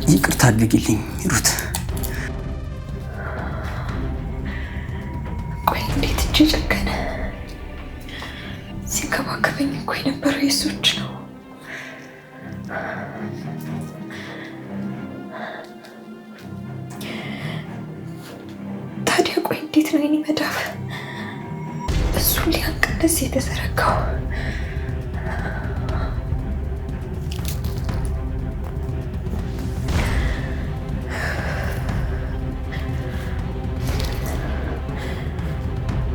ይቅርታ አድርጊልኝ ሩት። ቆይ እንዴት እጅ ጨከነ? ሲንከባከበኝ እኮ የነበረው የሱ እጅ ነው። ታዲያ ቆይ እንዴት ነው የኔ መዳፍ እሱን ሊያንቅ እንደዚህ የተዘረጋው?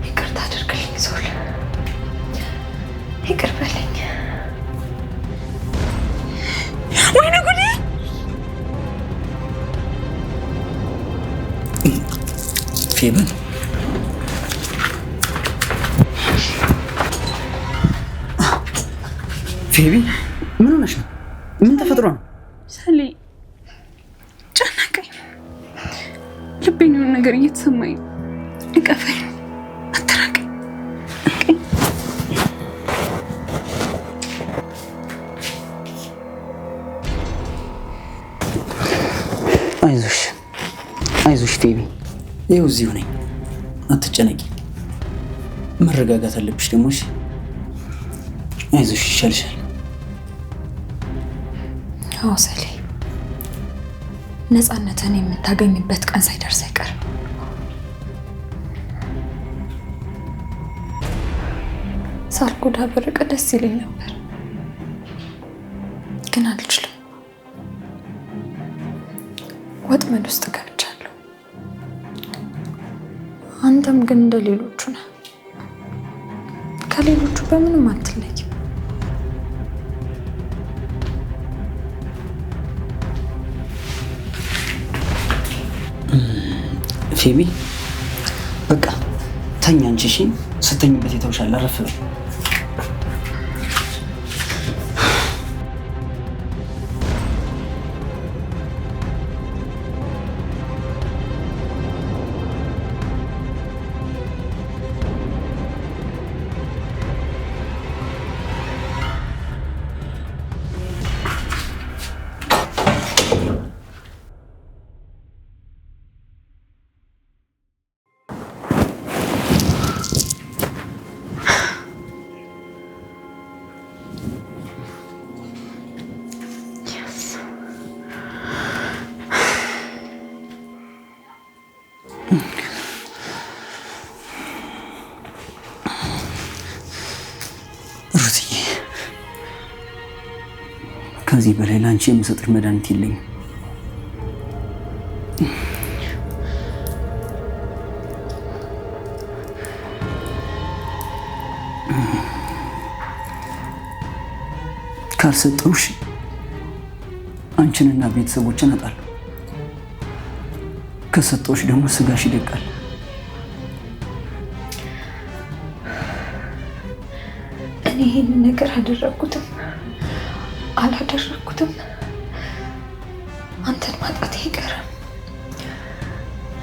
ይቅርታ አድርግልኝ ሶል፣ ይቅር በለኝ። ወይኔ ጉዴ! ፌበን ፌቢ ምን ሆነሽ ነው? ምን ተፈጥሮ ነው? ሰሌ ጨነቀኝ። ልቤን የሆነ ነገር እየተሰማኝ ነው። እቀፈኝ፣ አትራቀኝ። አይዞሽ አይዞሽ ፌቢ፣ ይኸው እዚሁ ነኝ። አትጨነቂ። መረጋጋት አለብሽ ደግሞ። እሺ አይዞሽ፣ ይሻልሻል። አዎ ሰሌ፣ ነፃነትን የምታገኝበት ቀን ሳይደርስ አይቀርም። ሳልጎዳ ብርቅ ደስ ይለኝ ነበር፣ ግን አልችልም። ወጥመድ ውስጥ ገብቻለሁ። አንተም ግን እንደ ሌሎቹ ነህ። ከሌሎቹ በምንም አትለይም። ፌቢ በቃ ተኛ እንጂ። እሺ ስተኝበት የተውሻል። አረፍ በይ። ሩትዬ ከዚህ በላይ ለአንቺ የምሰጥሽ መድኃኒት የለኝም። ካልሰጠውሽ አንቺንና ቤተሰቦችን አጣለሁ። ከሰጠውሽ ደግሞ ስጋሽ ይደቃል። እኔ ይህንን ነገር አደረግኩትም አላደረግኩትም አንተን ማጣት አይቀርም።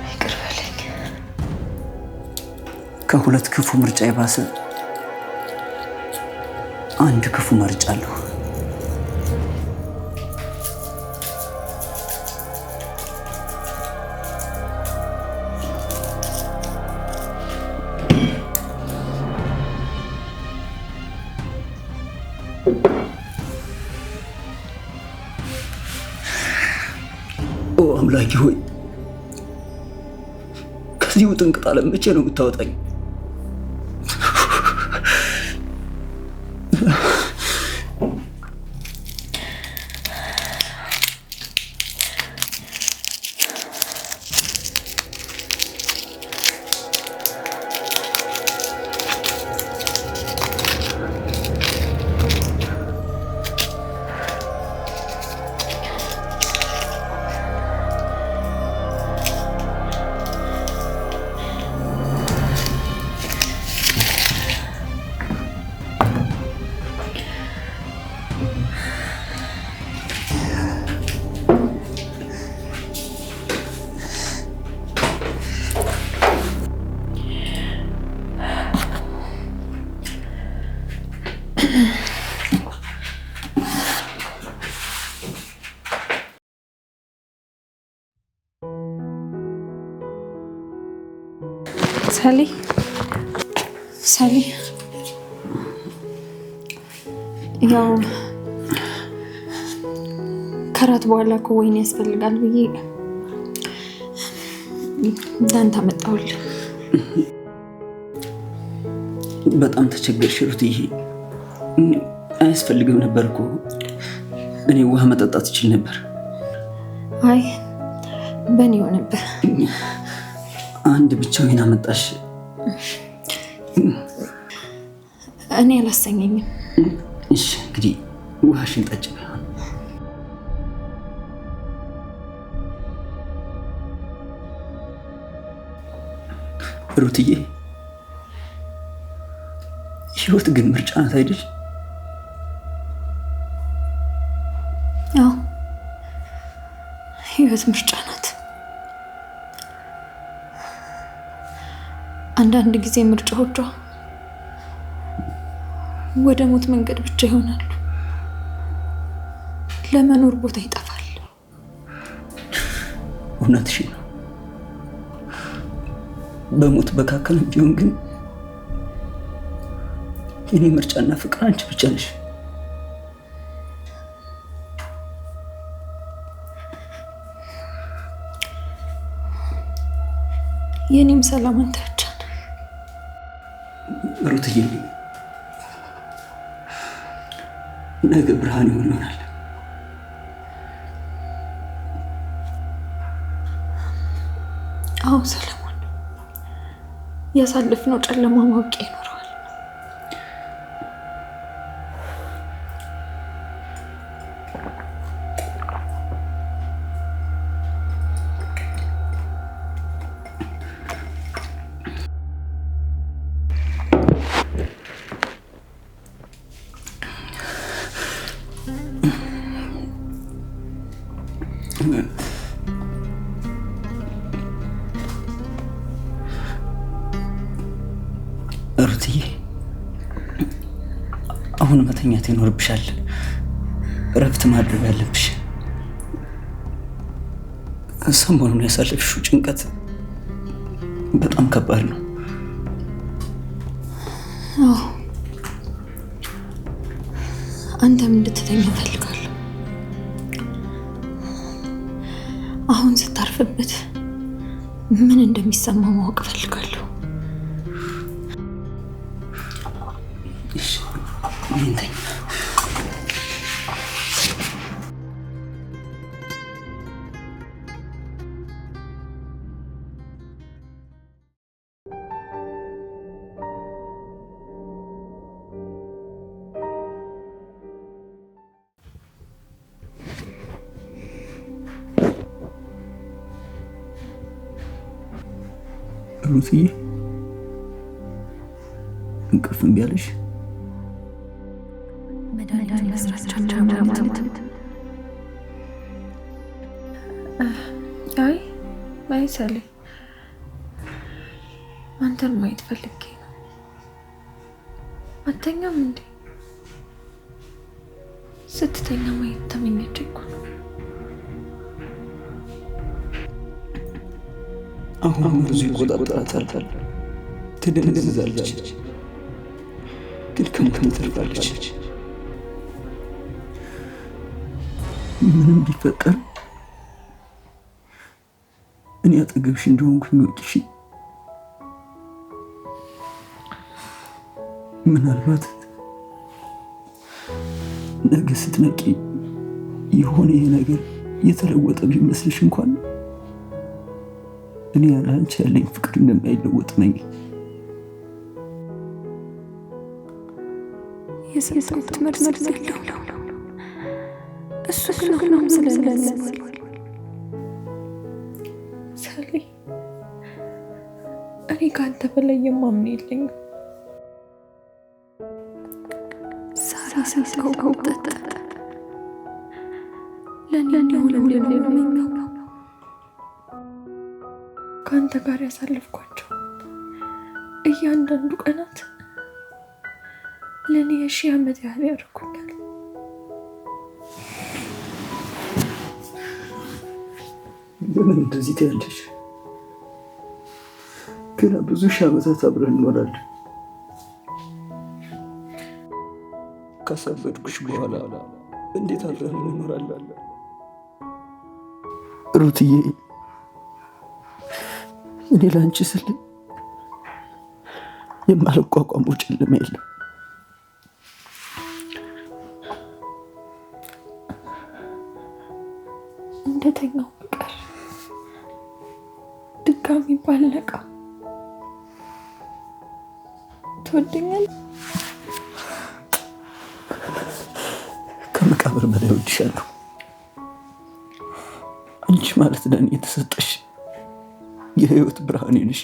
ይቅር በለኝ። ከሁለት ክፉ ምርጫ የባሰ አንድ ክፉ መርጫለሁ። ኦ አምላኬ ሆይ ከዚህ ውጥንቅጥ ዓለም መቼ ነው የምታወጣኝ? ሳሊ ያው ከራት በኋላ እኮ ወይን ያስፈልጋል ብዬ ዳንታ መጣሁልህ። በጣም ተቸገርሽ ሩትዬ። አያስፈልግም ነበር እኮ እኔ ውሃ መጠጣት እችል ነበር። አይ በእኔ ሆነብህ። አንድ ብቻ ወይን አመጣሽ። እኔ አላሰኘኝም። እሺ እንግዲህ ውሃሽን ጠጭ። ሩትዬ ህይወት ግን ምርጫ ናት አይደል? አዎ ህይወት ምርጫ ናት። አንዳንድ ጊዜ ምርጫዎቿ ወደ ሞት መንገድ ብቻ ይሆናሉ። ለመኖር ቦታ ይጠፋል። እውነትሽን ነው። በሞት መካከል ቢሆን ግን የኔ ምርጫና ፍቅር አንቺ ብቻ ነሽ። የኔም ሰላም አንተ ብቻ ነህ ሩትዬ። ነገ ብርሃን ይሆናል። አዎ ሰለሞን፣ ያሳለፍነው ጨለማ ማውቂያ ይኖረዋል። ሩትዬ አሁን መተኛት ይኖርብሻል። እረፍት ማድረግ አለብሽ። ሰሞኑን ያሳለፍሽው ጭንቀት በጣም ከባድ ነው። አዎ አንተም እንድትተኛ እፈልጋለሁ። አሁን ስታርፍበት ምን እንደሚሰማ ማወቅ እፈልጋለሁ። እንተኛ። ሩትዬ እንቅልፍ እምቢ አለሽ? አይ ሳሊ፣ አንተን ማየት ፈልጌ ነው። አተኛም እንዴ? ስትተኛ ማየት ተመኘች እኮ ነው። አሁን ብዙ ይቆጣጠራታል፣ ትደነዝዛለች፣ ግን ከሞት ትተርፋለች። ምንም ቢፈጠር እኔ አጠገብሽ እንደሆንኩኝ ወቅሽ። ምናልባት ነገ ስትነቂ የሆነ ነገር የተለወጠ ቢመስልሽ እንኳን እኔ አንቺ ያለኝ ፍቅር እንደማይለወጥ ነኝ። የሰጠሁት መልስ ነው። እሱ ግን አሁንም ስለለዘብ ሳሊ፣ እኔ ከአንተ በላይ የማምን የለኝም። ሳሪ ሰጠው ጠጠ ለእኔ እንዲሆን ከአንተ ጋር ያሳለፍኳቸው እያንዳንዱ ቀናት ለእኔ የሺህ ዓመት ያህል ያደርጉኛል። ለምን እንደዚህ ትያለሽ? ገና ብዙ ሺህ ዓመታት አብረን እንኖራለን። ካሳበድኩሽ በኋላ እንዴት አብረን እንኖራለን? ሩትዬ፣ እኔ ለአንቺ ስል የማልቋቋመው ጨለማ የለም። እንደተኛው በቀር ድጋሚ ባልነቃ ትወደኛለህ? ከመቃብር በላይ እወድሻለሁ። አንቺ ማለት ለእኔ የተሰጠሽ የህይወት ብርሃኔ ነሽ።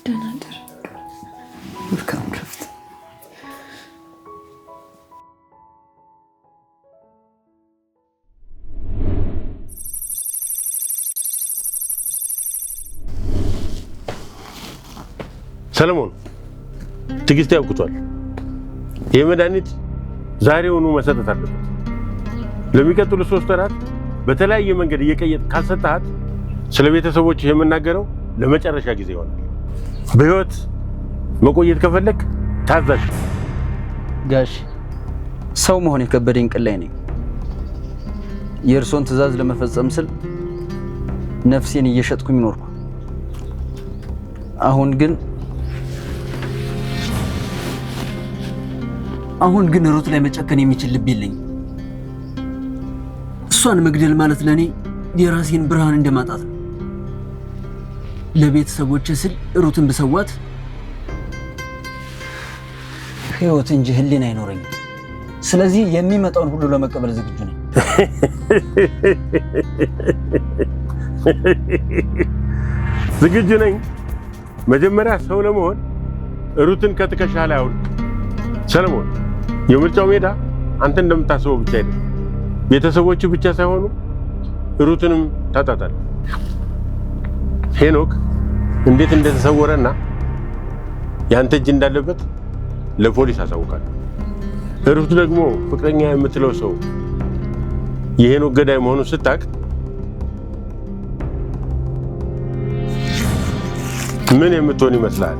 ደህና እደር። መልካም ረፍት። ሰለሞን፣ ትዕግስት ያውቅቷል። ይህ መድኃኒት ዛሬውኑ መሰጠት አለበት። ለሚቀጥሉ 3 ወራት በተለያየ መንገድ እየቀየጥ ካልሰጠሃት ስለ ቤተሰቦች የምናገረው ለመጨረሻ ጊዜ ይሆናል። በህይወት መቆየት ከፈለክ ታዛዥ። ጋሽ፣ ሰው መሆን የከበደኝ ቀን ላይ ነኝ። የእርሶን ትዕዛዝ ለመፈጸም ስል ነፍሴን እየሸጥኩኝ ኖርኩ። አሁን ግን ሩት ላይ መጨከን የሚችል ልብ የለኝም። እሷን መግደል ማለት ለኔ የራሴን ብርሃን እንደማጣት ነው። ለቤተሰቦቼ ስል ሩትን ብሰዋት ህይወት እንጂ ህሊና አይኖረኝም። ስለዚህ የሚመጣውን ሁሉ ለመቀበል ዝግጁ ነኝ። ዝግጁ ነኝ። መጀመሪያ ሰው ለመሆን ሩትን ከትከሻ ላይ አውልቅ። ሰለሞን፣ የምርጫው ሜዳ አንተ እንደምታስበው ብቻ አይደለም። ቤተሰቦቹ ብቻ ሳይሆኑ ሩትንም ታጣጣል። ሄኖክ እንዴት እንደተሰወረና ያንተ እጅ እንዳለበት ለፖሊስ አሳውቃለሁ። ሩት ደግሞ ፍቅረኛ የምትለው ሰው የሄኖክ ገዳይ መሆኑን ስታውቅ ምን የምትሆን ይመስላል?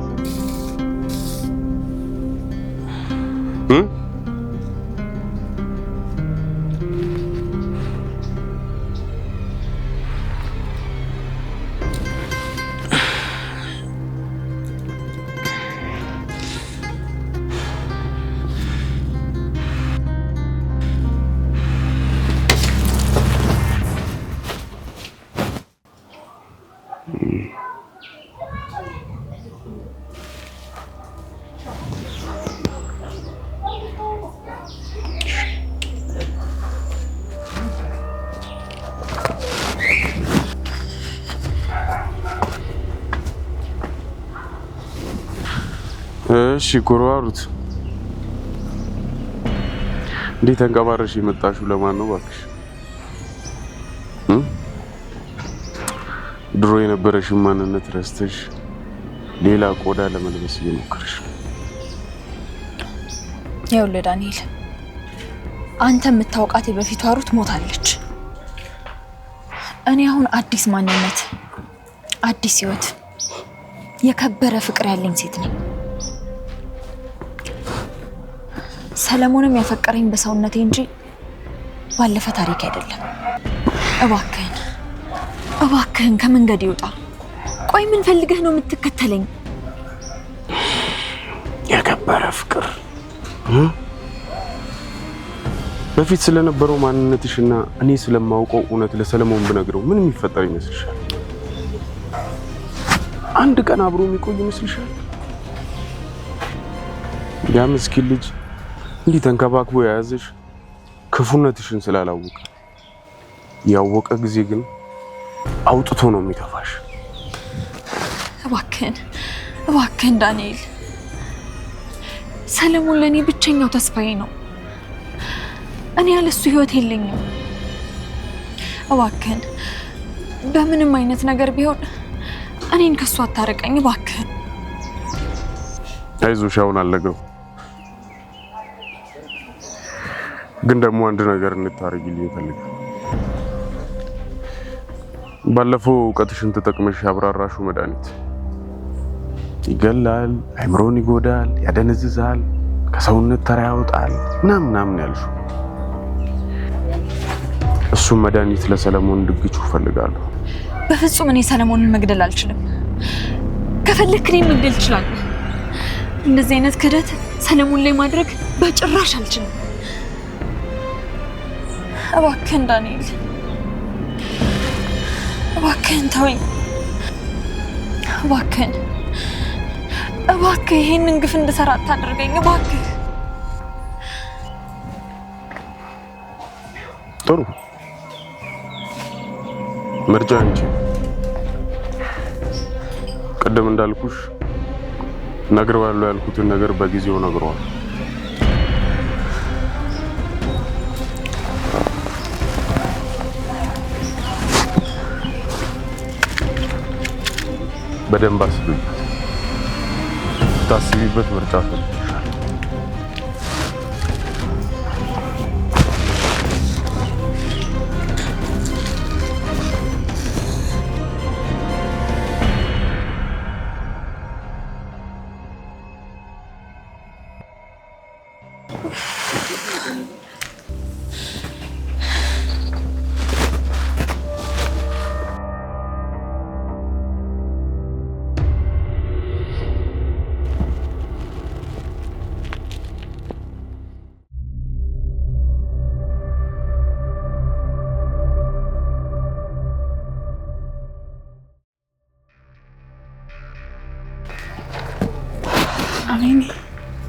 እሺ ኩራሩት፣ እንዴት ተንቀባረሽ የመጣሽው ለማን ነው እባክሽ? ድሮ የነበረሽን ማንነት ረስተሽ ሌላ ቆዳ ለመልበስ እየሞከርሽ ነው። ይኸውልህ ዳንኤል፣ አንተ የምታውቃት የበፊቷ ሩት ሞታለች። እኔ አሁን አዲስ ማንነት፣ አዲስ ህይወት፣ የከበረ ፍቅር ያለኝ ሴት ነኝ። ሰለሞንም ያፈቀረኝ በሰውነቴ እንጂ ባለፈ ታሪክ አይደለም። እባክህን ከመንገድ ይውጣ። ቆይ ምን ፈልገህ ነው የምትከተለኝ? የከበረ ፍቅር በፊት ስለነበረው ማንነትሽና እኔ ስለማውቀው እውነት ለሰለሞን ብነግረው ምን የሚፈጠር ይመስልሻል? አንድ ቀን አብሮ የሚቆይ ይመስልሻል? ያ ምስኪን ልጅ እንዲህ ተንከባክቦ የያዘሽ ክፉነትሽን ስላላወቀ፣ ያወቀ ጊዜ ግን አውጥቶ ነው የሚተፋሽ። እባክህን ዳንኤል፣ ሰለሞን ለኔ ብቸኛው ተስፋዬ ነው። እኔ ያለሱ ህይወት የለኝም። እባክህን በምንም አይነት ነገር ቢሆን እኔን ከሱ አታርቀኝ እባክህን። አይዞሽ አሁን አልነግረው፣ ግን ደግሞ አንድ ነገር እንድታረጊልኝ እፈልጋለሁ። ባለፈው እውቀትሽን ተጠቅመሽ ያብራራሽው መድኃኒት ይገላል፣ አይምሮን ይጎዳል፣ ያደነዝዛል፣ ከሰውነት ተራ ያወጣል ምናምን ያልሽው እሱም መድኃኒት ለሰለሞን እንድትግቹ እፈልጋለሁ። በፍጹም እኔ ሰለሞንን መግደል አልችልም። ከፈለክ እኔን መግደል እችላለሁ። እንደዚህ አይነት ክህደት ሰለሞን ላይ ማድረግ በጭራሽ አልችልም። እባክህን ዳንኤል፣ እባክህን ተወኝ። እባክህ ይሄንን ግፍ እንድሰራ አታድርገኝ እባክህ። ጥሩ ምርጫ እንጂ ቀደም እንዳልኩሽ ነግሬዋለሁ ያልኩትን ነገር በጊዜው ነግሯል። በደንብ አስቢበት። ታስቢበት ምርጫ ሰጥተሻል። አሜን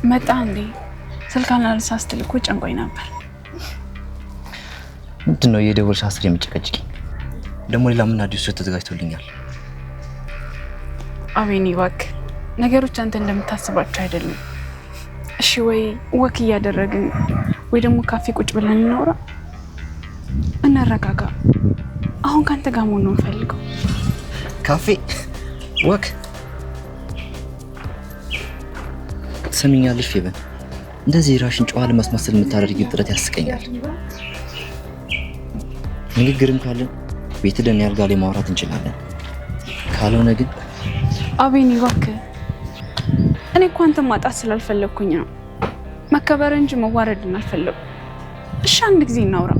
መጣ እንዴ? ስልካን አልሳ ስትል እኮ ጨንቆኝ ነበር። ምንድነው የደወልሽ አስር የምጨቀጭቂኝ? ደግሞ ሌላ ምን አዲስ ተዘጋጅቶልኛል? አቤኔ እባክህ ነገሮች አንተ እንደምታስባቸው አይደሉም። እሺ ወይ ወክ እያደረግን ወይ ደግሞ ካፌ ቁጭ ብለን እናውራ፣ እናረጋጋ። አሁን ካንተ ጋር መሆን ነው የምፈልገው። ካፌ ወክ? ሰሚኛለሽ ፌበን፣ እንደዚህ ራሽን ጨዋ ለማስመሰል የምታደርጊው ጥረት ያስቀኛል። ንግግርም ካለን ቤት ደን ያልጋ ላይ ማውራት እንችላለን። ካልሆነ ግን አቤኔ እባክህ፣ እኔ እኮ አንተን ማጣት ስላልፈለግኩኝ ነው፣ መከበር እንጂ መዋረድን አልፈለኩም። እሺ አንድ ጊዜ እናውራ።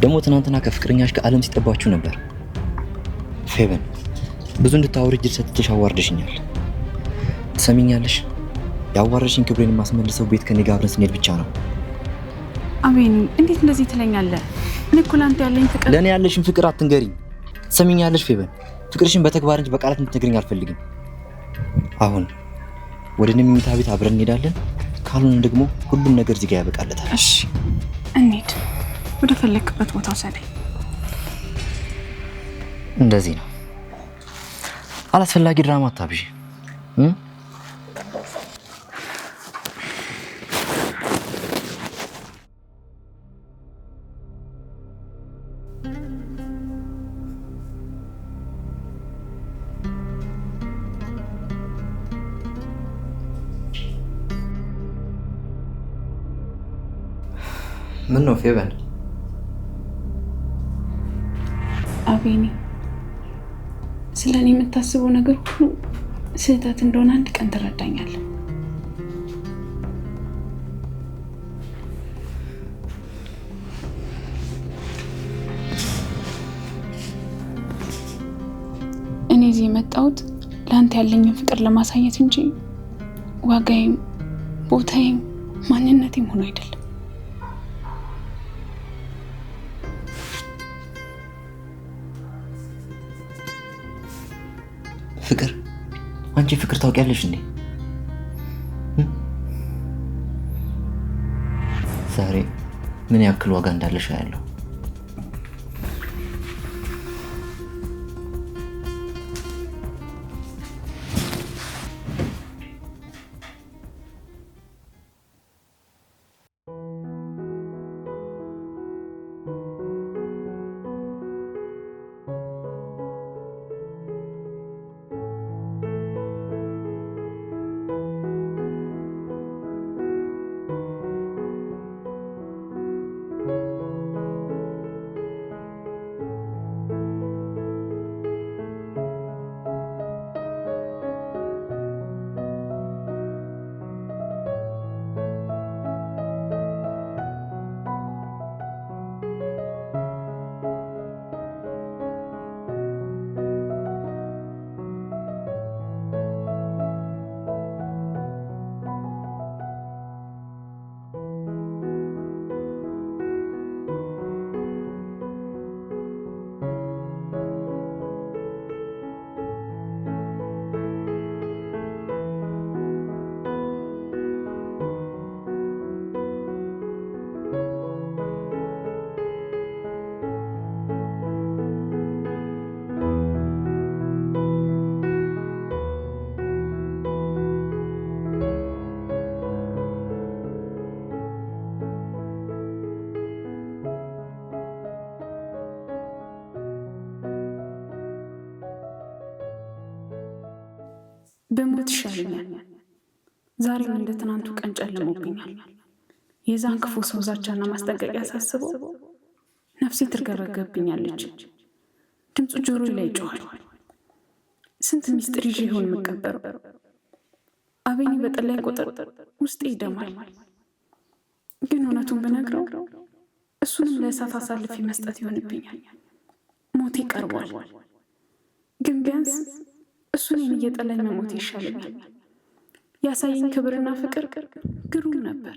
ደግሞ ትናንትና ከፍቅረኛሽ ጋር ዓለም ሲጠባችሁ ነበር። ፌበን ብዙ እንድታወሪ እድል ሰጥተሽ አዋርደሽኛል። ትሰሚኛለሽ? ያዋረሽኝ ክብሬን የማስመልሰው ቤት ከኔ ጋር አብረን ስንሄድ ብቻ ነው። አቤኔ እንዴት እንደዚህ ትለኛለህ? እኔ እኮ ላንተ ያለኝ ፍቅር። ለእኔ ያለሽን ፍቅር አትንገሪኝ። ትሰሚኛለሽ ፌበን? ፍቅርሽን በተግባር እንጂ በቃላት እንድትነግሪኝ አልፈልግም። አሁን ወደ እኔ መኝታ ቤት አብረን እንሄዳለን። ካልሆነ ደግሞ ሁሉም ነገር እዚህ ጋር ያበቃለታል። እሺ እንሂድ። ወደ ፈለክበት ቦታ ወሰደኝ። እንደዚህ ነው። አላስፈላጊ ድራማ አታብዢ። ምን ነው ፌበን? አቤኔ ስለ እኔ የምታስበው ነገር ሁሉ ስህተት እንደሆነ አንድ ቀን ትረዳኛለህ። እኔ እዚህ የመጣሁት ለአንተ ያለኝን ፍቅር ለማሳየት እንጂ ዋጋዬም ቦታዬም ማንነቴም ሆኖ አይደለም። ፍቅር? አንቺ ፍቅር ታውቂያለሽ እንዴ? ዛሬ ምን ያክል ዋጋ እንዳለሽ አያለሁ። በሞት ይሻለኛል። ዛሬም እንደ ትናንቱ ቀን ጨልሞብኛል። የዛን ክፉ ሰው ዛቻና ማስጠንቀቂያ ሳስበው ነፍሴ ትርገበገብኛለች። ድምፁ ጆሮዬ ላይ ይጮኻል። ስንት ሚስጥር ይዤ ይሆን የምቀበረው? አቤኒ በጠላኝ ቁጥር ውስጤ ይደማል። ግን እውነቱን ብነግረው እሱንም ለእሳት አሳልፌ መስጠት ይሆንብኛል። ሞቴ ቀርቧል። ግን ቢያንስ እሱ እኔን እየጠላኝ መሞቴ ይሻለኛል። ያሳየኝ ክብርና ፍቅር ግሩም ነበር።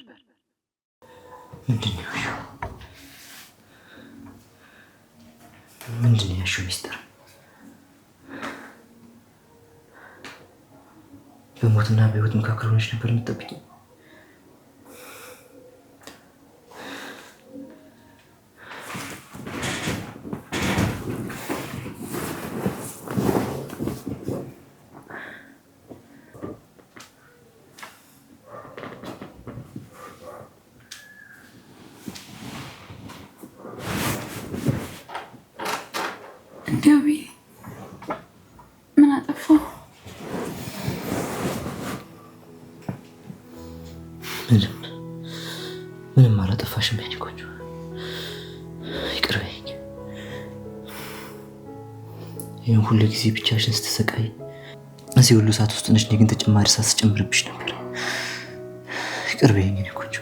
ምንድን ነው ያልሽው ሚስጥር? በሞትና በህይወት መካከል ሆነሽ ነበር የምትጠብቂኝ? ዲያቢ ምን አጠፋው? ምንም አላጠፋሽም የኔ ቆንጆ፣ ይቅር በይኝ። ይህን ሁሉ ጊዜ ብቻሽን ስትሰቃይ እዚህ ሁሉ እሳት ውስጥ ነሽ፣ እኔ ግን ተጨማሪ እሳት ስጨምርብሽ ነበር። ይቅር በይኝ የኔ ቆንጆ።